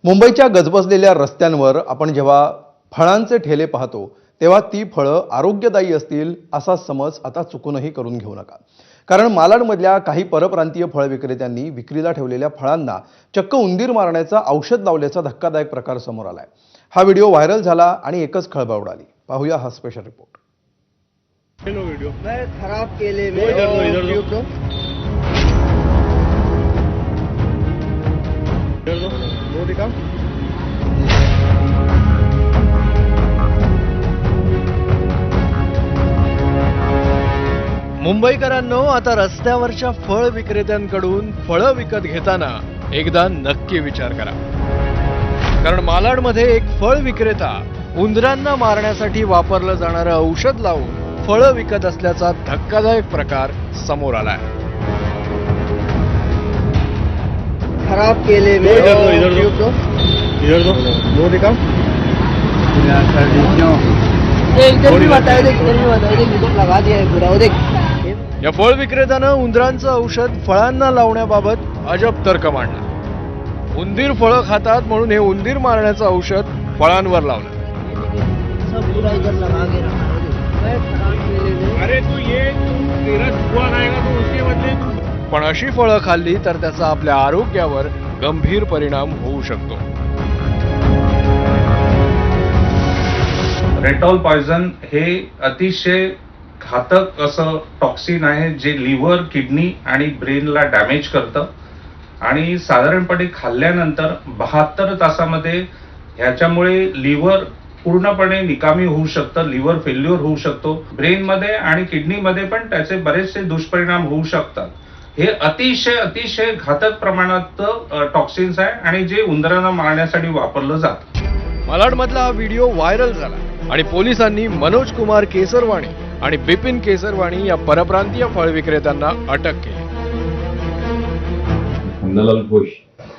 मुंबईच्या गजबजलेल्या रस्त्यांवर आपण जेव्हा फळांचे ठेले पाहतो तेव्हा ती फळं आरोग्यदायी असतील असा समज आता चुकूनही करून घेऊ नका। कारण मालाडमधल्या काही परप्रांतीय फळ विक्रेत्यांनी विक्रीला ठेवलेल्या फळांना चक्क उंदीर मारण्याचा औषध लावल्याचा धक्कादायक प्रकार समोर आलाय। हा व्हिडिओ व्हायरल झाला आणि एकच खळबळ उडाली। पाहूया हा स्पेशल रिपोर्ट। वीडियो मैं खराब केले में इधर दो वो दिखा। मुंबईकरांनो, आता रस्त्यावरच्या फळ विक्रेत्यांकडून फळं विकत घेताना एकदा नक्की विचार करा। कारण मालाडमध्ये एक फळ विक्रेता उंदरांना मारण्यासाठी वापरलं जाणारं औषध लावून फळं विकत असल्याचा धक्कादायक प्रकार समोर आलाय। खराब केले में इधर दो वो दिखा। इधर भी बताए देख, इधर भी बताए देख, इधर लगा दिया है पूरा। वो देख, या फळ विक्रेत्यानं उंदरांचं औषध फळांना लावण्याबाबत अजब तर्क मांडला। उंदीर फळं खातात म्हणून हे उंदीर मारण्याचं औषध फळांवर लावलं। सब पूरा इधर लगा के रखा है। मैं खराब केले में अरे तू ये तेरा जुआ आएगा तो उसके बदले पण अशी फळं खाल्ली तर त्याचा आपल्या आरोग्यावर गंभीर परिणाम होऊ शकतो। रेटॉल पॉयझन हे अतिशय घातक असं टॉक्सिन आहे जे लिव्हर, किडनी आणि ब्रेनला डॅमेज करतं आणि साधारणपणे खाल्ल्यानंतर 72 तासामध्ये ह्याच्यामुळे लिव्हर पूर्णपणे निकामी होऊ शकतं, लिव्हर फेल्युअर होऊ शकतो, ब्रेनमध्ये आणि किडनीमध्ये पण त्याचे बरेचसे दुष्परिणाम होऊ शकतात। हे अतिशय घातक प्रमाणात टॉक्सिन्स आहे आणि जे उंदरांना मारण्यासाठी वापरलं जातं। मालाडमधला हा व्हिडिओ व्हायरल झाला आणि पोलिसांनी मनोज कुमार केसरवाणी आणि बिपिन केसरवाणी या परप्रांतीय फळ विक्रेत्यांना अटक केली। खंडालाल घोष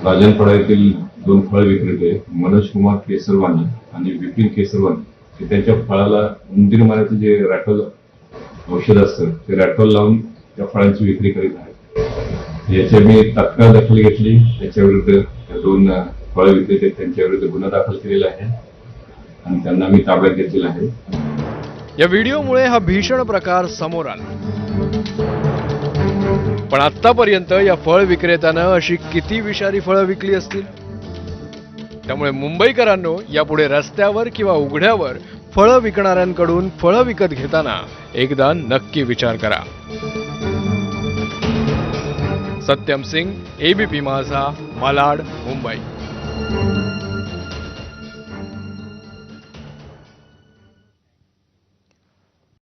राजनपाडा येथील दोन फळ विक्रेते मनोज कुमार केसरवाणी आणि बिपिन केसरवाणी हे त्यांच्या फळाला उंदीर मारण्याचं जे रॅटल औषध असतं ते रॅटल लावून त्या फळांची विक्री करीत आहेत। याची मी तात्काळ दखल घेतली। त्याच्या विरुद्ध दोन फळ विक्रेते त्यांच्या विरुद्ध गुन्हा दाखल केलेला आहे आणि त्यांना मी ताब्यात घेतलेला आहे। या व्हिडिओमुळे हा भीषण प्रकार समोर आला। पण आतापर्यंत या फळ विक्रेत्यानं अशी किती विषारी फळं विकली असतील? त्यामुळे मुंबईकरांनो, यापुढे रस्त्यावर किंवा उघड्यावर फळं विकणाऱ्यांकडून फळं विकत घेताना एकदा नक्की विचार करा। सत्यम सिंग, एबीपी माझा, मालाड, मुंबई।